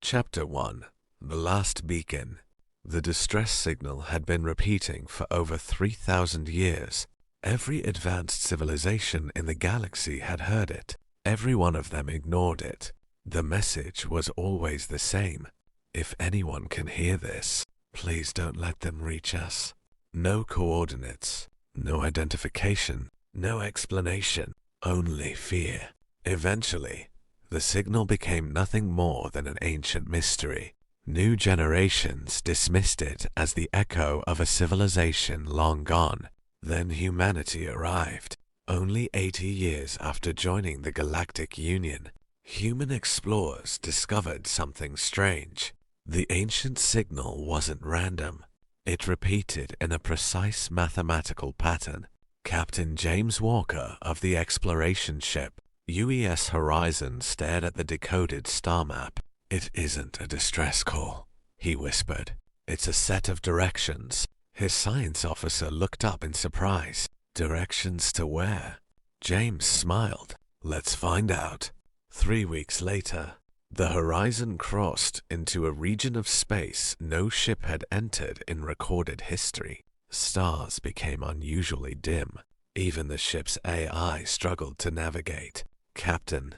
Chapter 1. The Last Beacon. The distress signal had been repeating for over 3,000 years. Every advanced civilization in the galaxy had heard it. Every one of them ignored it. The message was always the same. If anyone can hear this, please don't let them reach us. No coordinates, no identification, no explanation, only fear. Eventually, the signal became nothing more than an ancient mystery. New generations dismissed it as the echo of a civilization long gone. Then humanity arrived. Only 80 years after joining the Galactic Union, human explorers discovered something strange. The ancient signal wasn't random. It repeated in a precise mathematical pattern. Captain James Walker of the exploration ship UES Horizon stared at the decoded star map. "It isn't a distress call," he whispered. "It's a set of directions." His science officer looked up in surprise. "Directions to where?" James smiled. "Let's find out." 3 weeks later, the horizon crossed into a region of space no ship had entered in recorded history. Stars became unusually dim. Even the ship's AI struggled to navigate. "Captain,"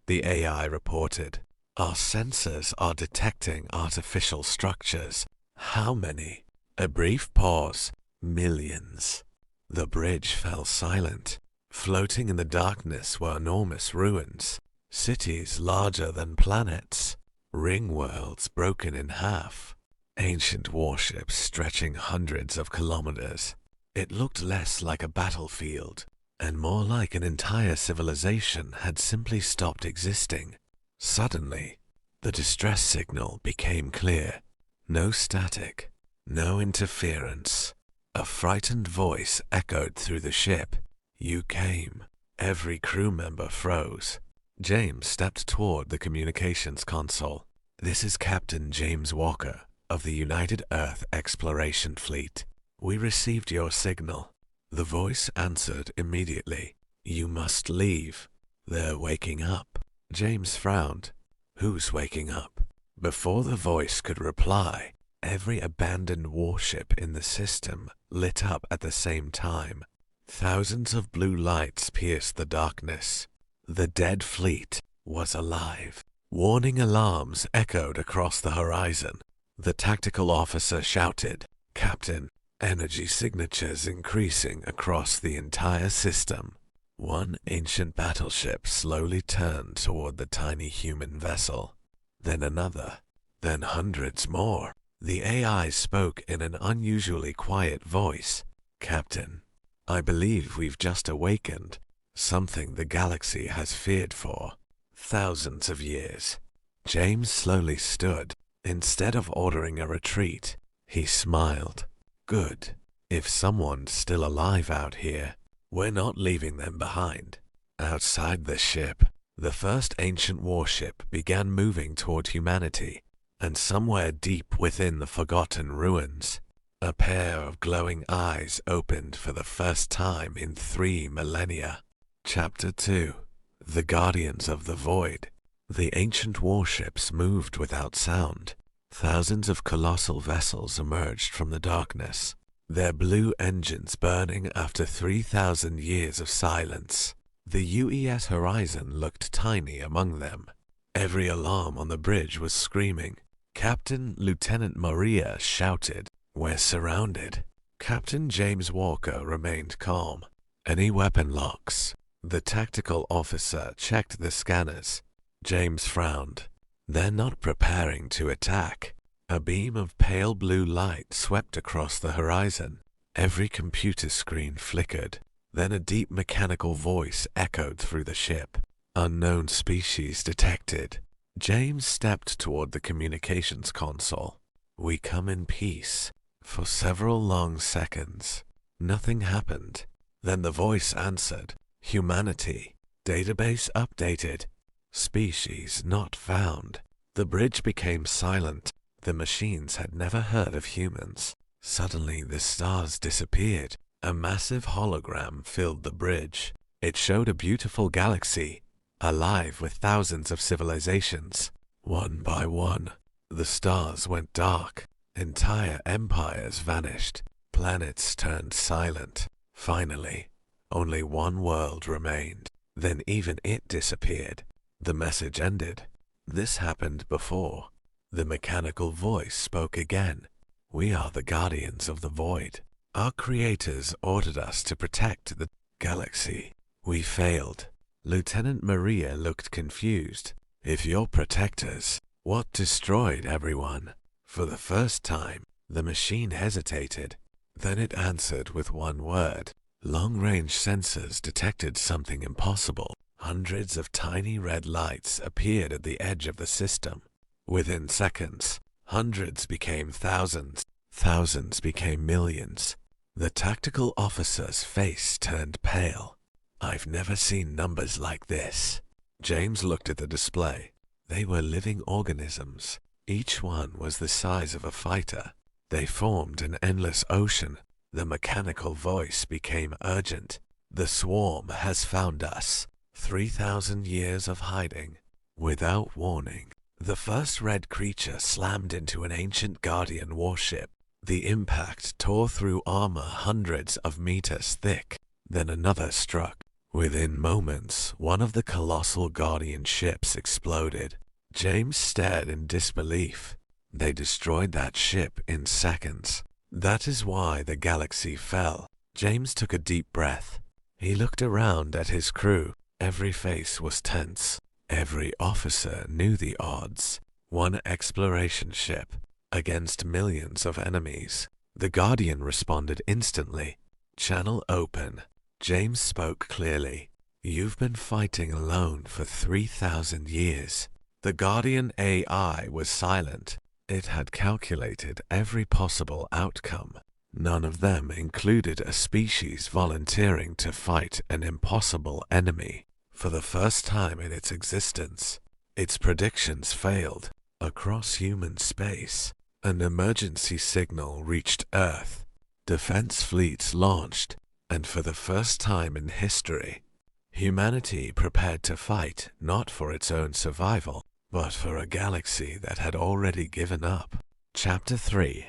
the AI reported, "our sensors are detecting artificial structures." "How many?" A brief pause. "Millions." The bridge fell silent. Floating in the darkness were enormous ruins. Cities larger than planets. Ring worlds broken in half. Ancient warships stretching hundreds of kilometers. It looked less like a battlefield, and more like an entire civilization had simply stopped existing. Suddenly, the distress signal became clear. No static, no interference. A frightened voice echoed through the ship. "You came." Every crew member froze. James stepped toward the communications console. "This is Captain James Walker of the United Earth Exploration Fleet. We received your signal." The voice answered immediately. "You must leave. They're waking up." James frowned. "Who's waking up?" Before the voice could reply, every abandoned warship in the system lit up at the same time. Thousands of blue lights pierced the darkness. The dead fleet was alive. Warning alarms echoed across the horizon. The tactical officer shouted, "Captain, energy signatures increasing across the entire system." One ancient battleship slowly turned toward the tiny human vessel. Then another. Then hundreds more. The AI spoke in an unusually quiet voice. "Captain, I believe we've just awakened something the galaxy has feared for thousands of years." James slowly stood. Instead of ordering a retreat, he smiled. "Good. If someone's still alive out here, we're not leaving them behind." Outside the ship, the first ancient warship began moving toward humanity, and somewhere deep within the forgotten ruins, a pair of glowing eyes opened for the first time in 3 millennia. Chapter 2. The Guardians of the Void. The ancient warships moved without sound. Thousands of colossal vessels emerged from the darkness, their blue engines burning after 3,000 years of silence. The UES Horizon looked tiny among them. Every alarm on the bridge was screaming. Captain Lieutenant Maria shouted, "We're surrounded." Captain James Walker remained calm. "Any weapon locks?" The tactical officer checked the scanners. James frowned. "They're not preparing to attack." A beam of pale blue light swept across the horizon. Every computer screen flickered. Then a deep mechanical voice echoed through the ship. "Unknown species detected." James stepped toward the communications console. "We come in peace." For several long seconds, nothing happened. Then the voice answered. "Humanity. Database updated. Species not found." The bridge became silent. The machines had never heard of humans. Suddenly the stars disappeared. A massive hologram filled the bridge. It showed a beautiful galaxy, alive with thousands of civilizations. One by one, the stars went dark. Entire empires vanished. Planets turned silent. Finally, only one world remained. Then even it disappeared. The message ended. This happened before. The mechanical voice spoke again. We are the guardians of the void. Our creators ordered us to protect the galaxy. We failed. Lieutenant Maria looked confused. If you're protectors, what destroyed everyone? For the first time, the machine hesitated. Then it answered with one word. Long-range sensors detected something impossible. Hundreds of tiny red lights appeared at the edge of the system. Within seconds, hundreds became thousands. Thousands became millions. The tactical officer's face turned pale. I've never seen numbers like this. James looked at the display. They were living organisms. Each one was the size of a fighter. They formed an endless ocean. The mechanical voice became urgent. The swarm has found us. 3,000 years of hiding. Without warning, the first red creature slammed into an ancient Guardian warship. The impact tore through armor hundreds of meters thick. Then another struck. Within moments, one of the colossal Guardian ships exploded. James stared in disbelief. They destroyed that ship in seconds. That is why the galaxy fell. James took a deep breath. He looked around at his crew. Every face was tense. Every officer knew the odds. One exploration ship against millions of enemies. The Guardian responded instantly. Channel open. James spoke clearly. You've been fighting alone for 3,000 years. The Guardian AI was silent. It had calculated every possible outcome. None of them included a species volunteering to fight an impossible enemy. For the first time in its existence, its predictions failed. Across human space, an emergency signal reached Earth. Defense fleets launched, and for the first time in history, humanity prepared to fight not for its own survival, but for a galaxy that had already given up. Chapter 3.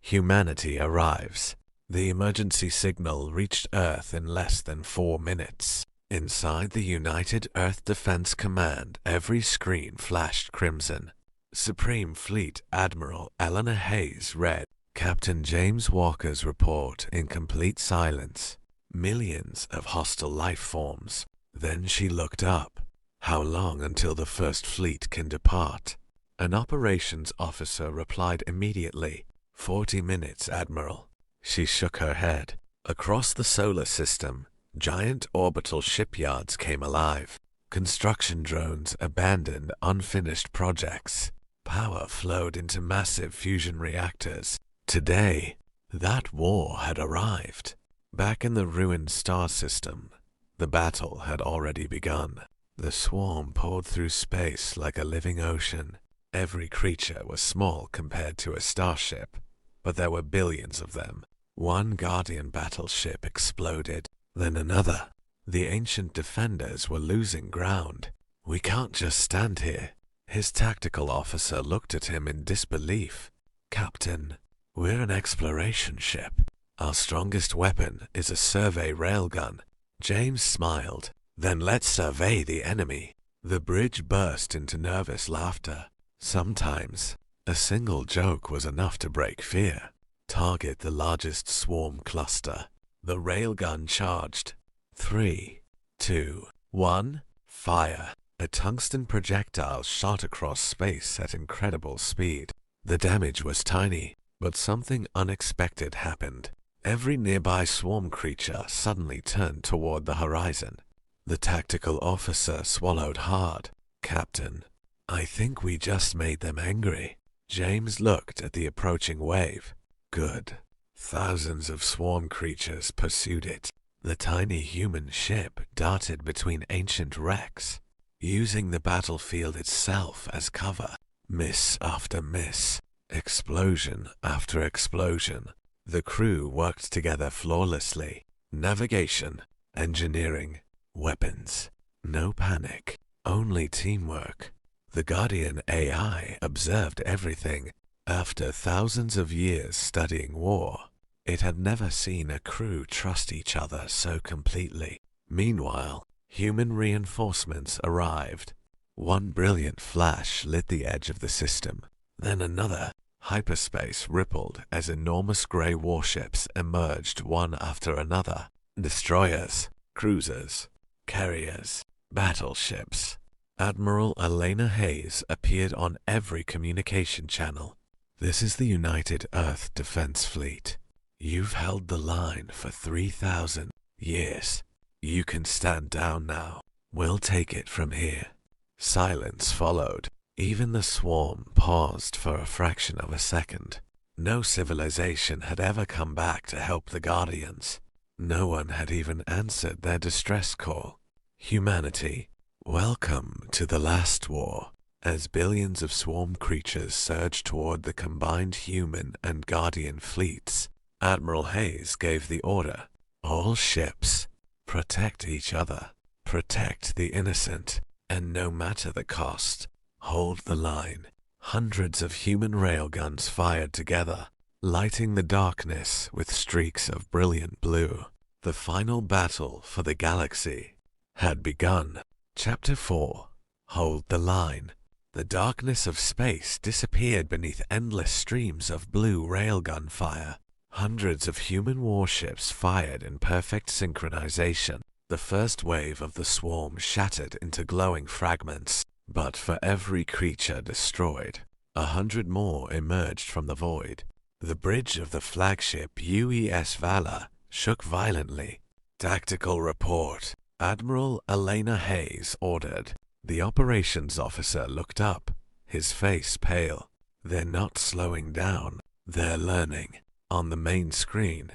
Humanity arrives. The emergency signal reached Earth in less than 4 minutes. Inside the United Earth Defense Command, every screen flashed crimson. Supreme Fleet Admiral Eleanor Hayes read Captain James Walker's report in complete silence. Millions of hostile life forms. Then she looked up. How long until the First Fleet can depart? An operations officer replied immediately. 40 minutes, Admiral. She shook her head. Across the solar system, giant orbital shipyards came alive. Construction drones abandoned unfinished projects. Power flowed into massive fusion reactors. Today, that war had arrived. Back in the ruined star system, the battle had already begun. The swarm poured through space like a living ocean. Every creature was small compared to a starship, but there were billions of them. One Guardian battleship exploded, then another. The ancient defenders were losing ground. We can't just stand here. His tactical officer looked at him in disbelief. Captain, we're an exploration ship. Our strongest weapon is a survey railgun. James smiled. Then let's survey the enemy. The bridge burst into nervous laughter. Sometimes, a single joke was enough to break fear. Target the largest swarm cluster. The railgun charged. 3, 2, 1, fire. A tungsten projectile shot across space at incredible speed. The damage was tiny, but something unexpected happened. Every nearby swarm creature suddenly turned toward the horizon. The tactical officer swallowed hard. Captain, I think we just made them angry. James looked at the approaching wave. Good. Thousands of swarm creatures pursued it. The tiny human ship darted between ancient wrecks, using the battlefield itself as cover. Miss after miss, explosion after explosion. The crew worked together flawlessly. Navigation, engineering, weapons. No panic, only teamwork. The Guardian AI observed everything. After thousands of years studying war, it had never seen a crew trust each other so completely. Meanwhile, human reinforcements arrived. One brilliant flash lit the edge of the system, then another. Hyperspace rippled as enormous grey warships emerged one after another. Destroyers, cruisers, carriers, battleships. Admiral Elena Hayes appeared on every communication channel. "This is the United Earth Defense Fleet. You've held the line for 3,000 years. You can stand down now. We'll take it from here." Silence followed. Even the swarm paused for a fraction of a second. No civilization had ever come back to help the Guardians. No one had even answered their distress call. Humanity, welcome to the last war. As billions of swarm creatures surged toward the combined human and Guardian fleets, Admiral Hayes gave the order. "All ships, protect each other, protect the innocent, and no matter the cost, hold the line." Hundreds of human railguns fired together, lighting the darkness with streaks of brilliant blue. The final battle for the galaxy had begun. Chapter 4. Hold the Line. The darkness of space disappeared beneath endless streams of blue railgun fire. Hundreds of human warships fired in perfect synchronization. The first wave of the swarm shattered into glowing fragments, but for every creature destroyed, 100 more emerged from the void. The bridge of the flagship UES Valor shook violently. "Tactical report," Admiral Elena Hayes ordered. The operations officer looked up, his face pale. "They're not slowing down, they're learning." On the main screen,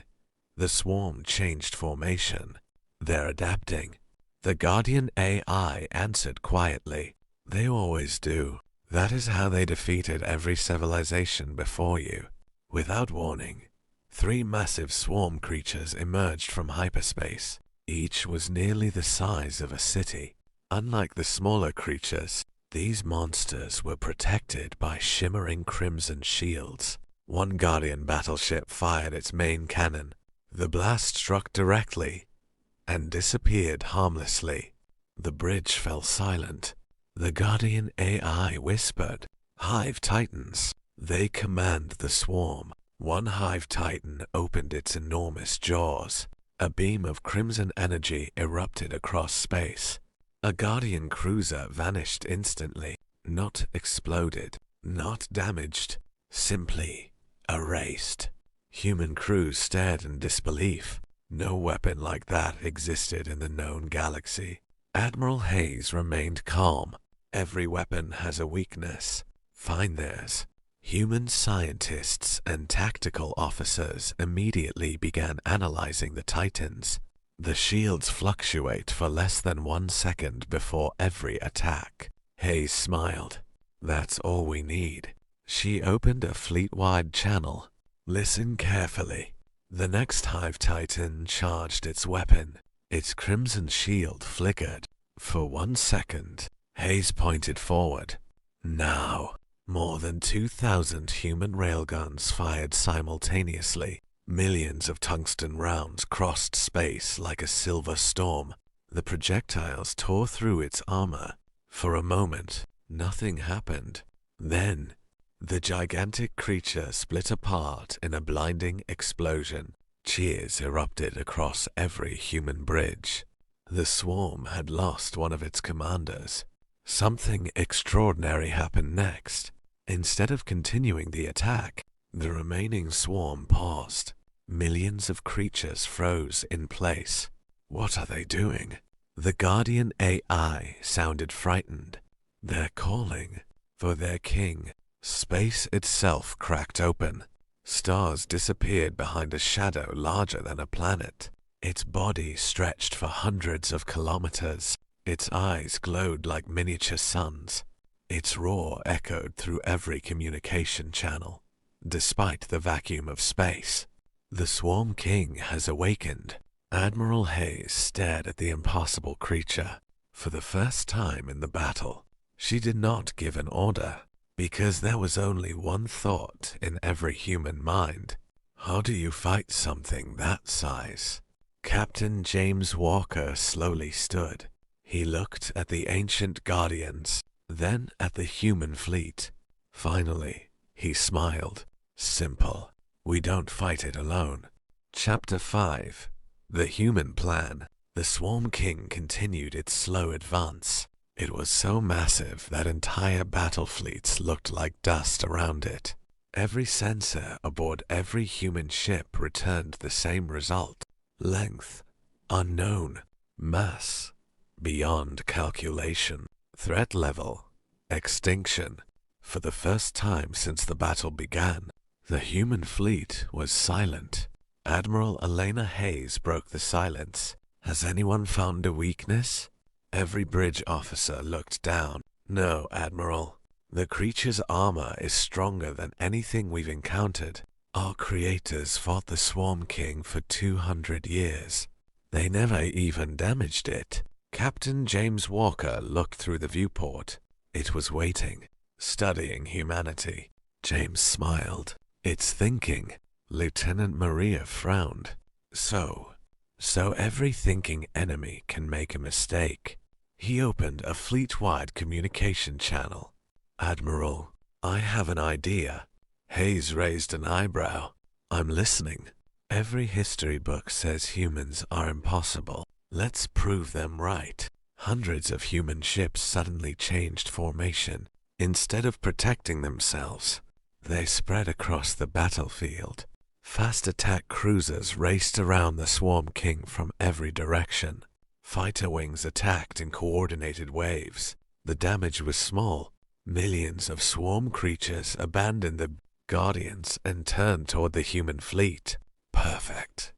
the swarm changed formation. "They're adapting." The Guardian AI answered quietly. "They always do. That is how they defeated every civilization before you." Without warning, 3 massive swarm creatures emerged from hyperspace. Each was nearly the size of a city. Unlike the smaller creatures, these monsters were protected by shimmering crimson shields. One Guardian battleship fired its main cannon. The blast struck directly and disappeared harmlessly. The bridge fell silent. The Guardian AI whispered, "Hive Titans." They command the swarm. One Hive Titan opened its enormous jaws. A beam of crimson energy erupted across space. A Guardian cruiser vanished instantly, not exploded, not damaged, simply erased. Human crews stared in disbelief. No weapon like that existed in the known galaxy. Admiral Hayes remained calm. "Every weapon has a weakness. Find theirs." Human scientists and tactical officers immediately began analyzing the Titans. The shields fluctuate for less than 1 second before every attack. Hayes smiled. "That's all we need." She opened a fleet-wide channel. "Listen carefully." The next Hive Titan charged its weapon. Its crimson shield flickered. For 1 second, Hayes pointed forward. "Now." More than 2,000 human railguns fired simultaneously. Millions of tungsten rounds crossed space like a silver storm. The projectiles tore through its armor. For a moment, nothing happened. Then, the gigantic creature split apart in a blinding explosion. Cheers erupted across every human bridge. The swarm had lost one of its commanders. Something extraordinary happened next. Instead of continuing the attack, the remaining swarm paused. Millions of creatures froze in place. "What are they doing?" The Guardian AI sounded frightened. "They're calling for their king." Space itself cracked open. Stars disappeared behind a shadow larger than a planet. Its body stretched for hundreds of kilometers. Its eyes glowed like miniature suns. Its roar echoed through every communication channel. Despite the vacuum of space, the Swarm King has awakened. Admiral Hayes stared at the impossible creature. For the first time in the battle, She did not give an order, because there was only one thought in every human mind. How do you fight something that size? Captain James Walker slowly stood. He looked at the ancient guardians, then at the human fleet. Finally, he smiled. Simple. We don't fight it alone. Chapter 5. The Human Plan. The Swarm King continued its slow advance. It was so massive that entire battle fleets looked like dust around it. Every sensor aboard every human ship returned the same result. Length, unknown. Mass, beyond calculation. Threat level, extinction. For the first time since the battle began, the human fleet was silent. Admiral Elena Hayes broke the silence. Has anyone found a weakness? Every bridge officer looked down. No, Admiral. The creature's armor is stronger than anything we've encountered. Our creators fought the Swarm King for 200 years. They never even damaged it. Captain James Walker looked through the viewport. It was waiting, studying humanity. James smiled. It's thinking. Lieutenant Maria frowned. So every thinking enemy can make a mistake. He opened a fleet-wide communication channel. Admiral, I have an idea. Hayes raised an eyebrow. I'm listening. Every history book says humans are impossible. Let's prove them right. Hundreds of human ships suddenly changed formation. Instead of protecting themselves, they spread across the battlefield. Fast attack cruisers raced around the Swarm King from every direction. Fighter wings attacked in coordinated waves. The damage was small. Millions of swarm creatures abandoned the Guardians and turned toward the human fleet. Perfect,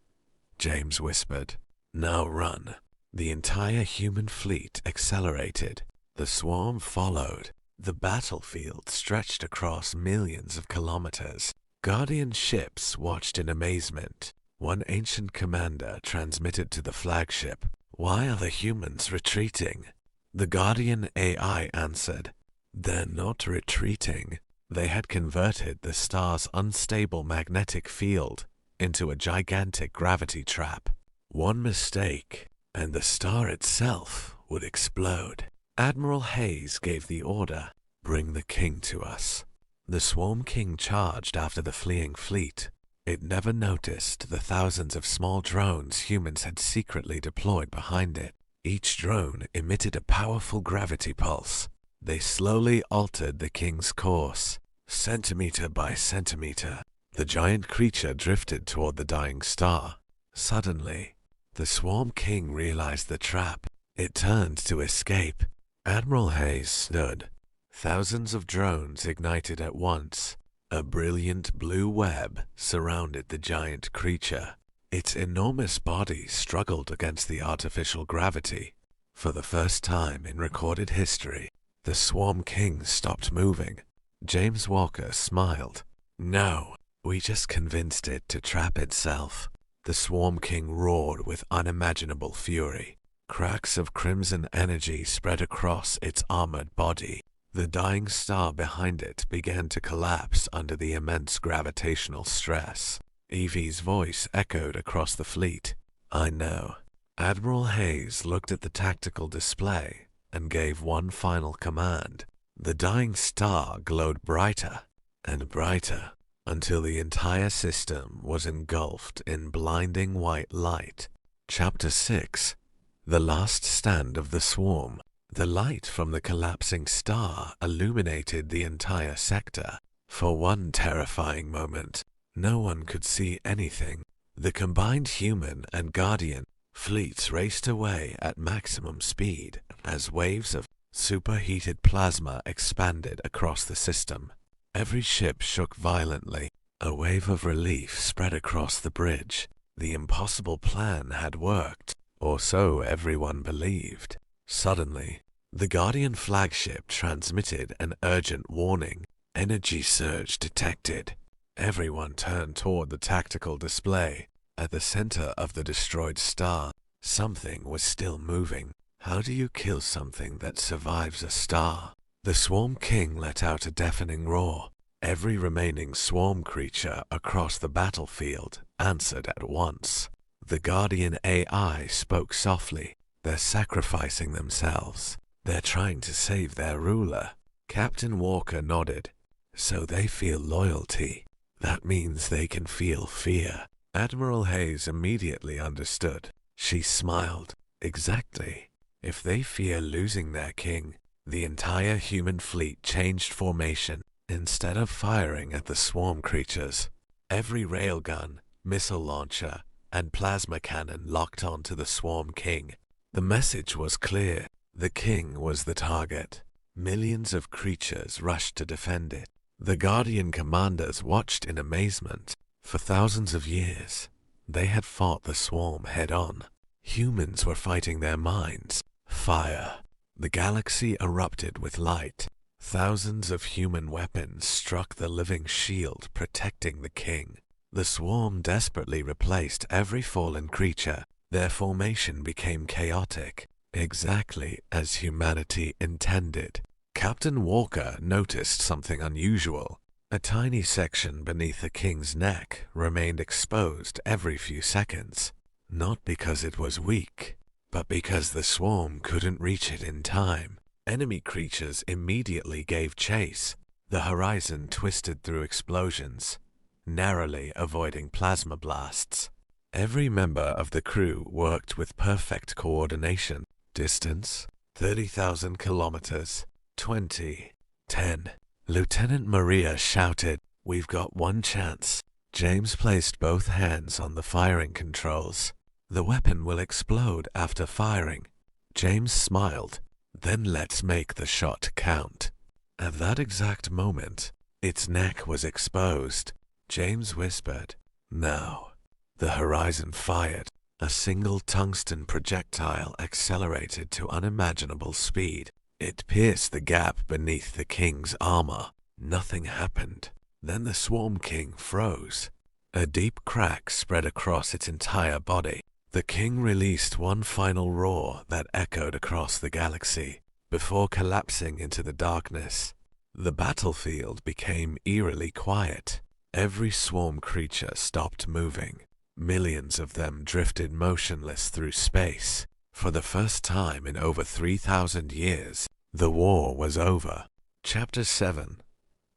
James whispered. Now run. The entire human fleet accelerated. The swarm followed. The battlefield stretched across millions of kilometers. Guardian ships watched in amazement. One ancient commander transmitted to the flagship, "Why are the humans retreating?" The Guardian AI answered, "They're not retreating. They had converted the star's unstable magnetic field into a gigantic gravity trap. One mistake, and the star itself would explode." Admiral Hayes gave the order, "Bring the king to us." The Swarm King charged after the fleeing fleet. It never noticed the thousands of small drones humans had secretly deployed behind it. Each drone emitted a powerful gravity pulse. They slowly altered the king's course. Centimeter by centimeter, the giant creature drifted toward the dying star. Suddenly, the Swarm King realized the trap. It turned to escape. Admiral Hayes stood. Thousands of drones ignited at once. A brilliant blue web surrounded the giant creature. Its enormous body struggled against the artificial gravity. For the first time in recorded history, the Swarm King stopped moving. James Walker smiled. "No, we just convinced it to trap itself." The Swarm King roared with unimaginable fury. Cracks of crimson energy spread across its armored body. The dying star behind it began to collapse under the immense gravitational stress. Evie's voice echoed across the fleet. "I know." Admiral Hayes looked at the tactical display and gave one final command. The dying star glowed brighter and brighter until the entire system was engulfed in blinding white light. Chapter 6. The Last Stand of the Swarm. The light from the collapsing star illuminated the entire sector. For one terrifying moment, no one could see anything. The combined human and Guardian fleets raced away at maximum speed as waves of superheated plasma expanded across the system. Every ship shook violently. A wave of relief spread across the bridge. The impossible plan had worked, or so everyone believed. Suddenly, the Guardian flagship transmitted an urgent warning. Energy surge detected. Everyone turned toward the tactical display. At the center of the destroyed star, something was still moving. How do you kill something that survives a star? The Swarm King let out a deafening roar. Every remaining swarm creature across the battlefield answered at once. The Guardian AI spoke softly. They're sacrificing themselves. They're trying to save their ruler. Captain Walker nodded. So they feel loyalty. That means they can feel fear. Admiral Hayes immediately understood. She smiled. Exactly. If they fear losing their king, the entire human fleet changed formation. Instead of firing at the swarm creatures, every railgun, missile launcher, and plasma cannon locked onto the Swarm King. The message was clear. The king was the target. Millions of creatures rushed to defend it. The Guardian commanders watched in amazement. For thousands of years, they had fought the swarm head-on. Humans were fighting their minds. Fire. The galaxy erupted with light. Thousands of human weapons struck the living shield protecting the king. The swarm desperately replaced every fallen creature. Their formation became chaotic, exactly as humanity intended. Captain Walker noticed something unusual. A tiny section beneath the king's neck remained exposed every few seconds. Not because it was weak, but because the swarm couldn't reach it in time. Enemy creatures immediately gave chase. The horizon twisted through explosions, narrowly avoiding plasma blasts. Every member of the crew worked with perfect coordination. Distance, 30,000 kilometers. 20. 10. Lieutenant Maria shouted, "We've got one chance." James placed both hands on the firing controls. "The weapon will explode after firing." James smiled. "Then let's make the shot count." At that exact moment, its neck was exposed. James whispered, "Now." The horizon fired. A single tungsten projectile accelerated to unimaginable speed. It pierced the gap beneath the king's armor. Nothing happened. Then the Swarm King froze. A deep crack spread across its entire body. The king released one final roar that echoed across the galaxy before collapsing into the darkness. The battlefield became eerily quiet. Every swarm creature stopped moving. Millions of them drifted motionless through space. For the first time in over 3,000 years, the war was over. Chapter 7.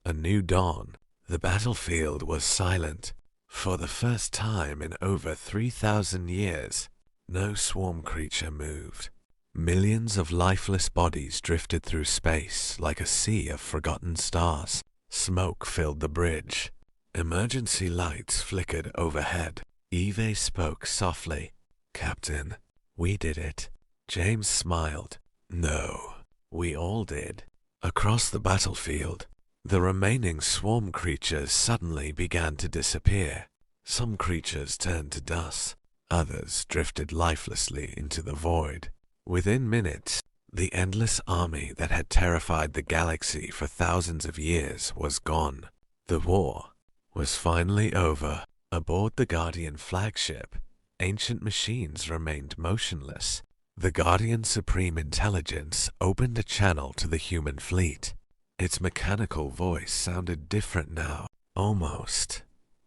A New Dawn. The battlefield was silent. For the first time in over 3,000 years, no swarm creature moved. Millions of lifeless bodies drifted through space like a sea of forgotten stars. Smoke filled the bridge. Emergency lights flickered overhead. Eve spoke softly. "Captain, we did it." James smiled. "No, we all did." Across the battlefield, the remaining swarm creatures suddenly began to disappear. Some creatures turned to dust. Others drifted lifelessly into the void. Within minutes, the endless army that had terrified the galaxy for thousands of years was gone. The war was finally over. Aboard the Guardian flagship, ancient machines remained motionless. The Guardian's supreme intelligence opened a channel to the human fleet. Its mechanical voice sounded different now, almost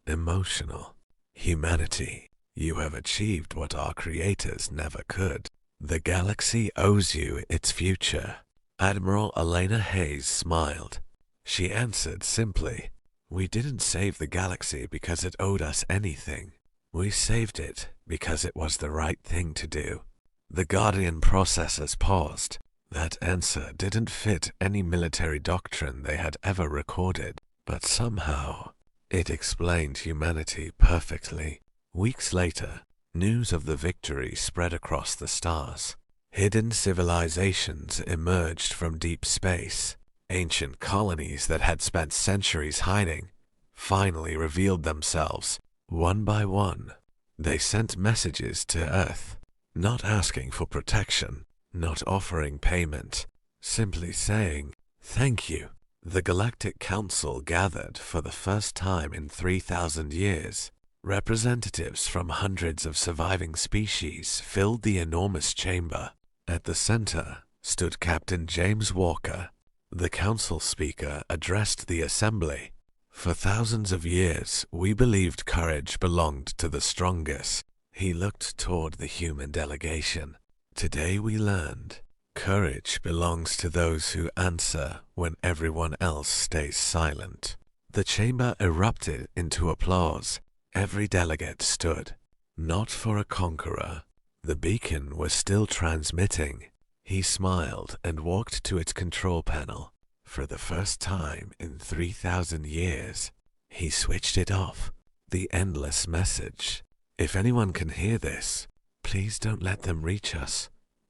emotional. "Humanity, you have achieved what our creators never could. The galaxy owes you its future." Admiral Elena Hayes smiled. She answered simply, "We didn't save the galaxy because it owed us anything. We saved it because it was the right thing to do." The Guardian processors paused. That answer didn't fit any military doctrine they had ever recorded, but somehow it explained humanity perfectly. Weeks later, news of the victory spread across the stars. Hidden civilizations emerged from deep space. Ancient colonies that had spent centuries hiding finally revealed themselves. One by one, they sent messages to Earth, not asking for protection, not offering payment, simply saying, "Thank you." The Galactic Council gathered for the first time in 3,000 years. Representatives from hundreds of surviving species filled the enormous chamber. At the center stood Captain James Walker, The council speaker addressed the assembly. For thousands of years, we believed courage belonged to the strongest. He looked toward the human delegation. Today we learned, courage belongs to those who answer when everyone else stays silent. The chamber erupted into applause. Every delegate stood. Not for a conqueror. The beacon was still transmitting. He smiled and walked to its control panel. For the first time in 3,000 years, he switched it off. The endless message. If anyone can hear this, please don't let them reach us.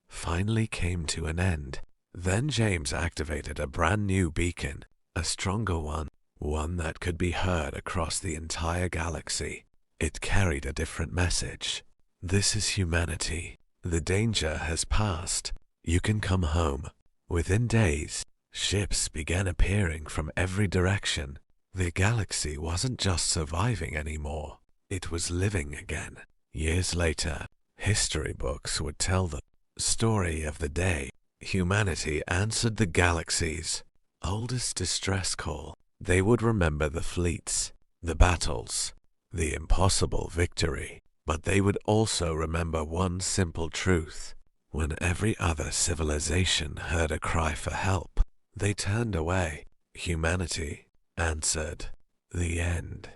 Finally came to an end. Then James activated a brand new beacon, a stronger one that could be heard across the entire galaxy. It carried a different message. This is humanity. The danger has passed. You can come home. Within days, ships began appearing from every direction. The galaxy wasn't just surviving anymore. It was living again. Years later, history books would tell the story of the day humanity answered the galaxy's oldest distress call. They would remember the fleets, the battles, the impossible victory. But they would also remember one simple truth. When every other civilization heard a cry for help, they turned away. Humanity answered. The end.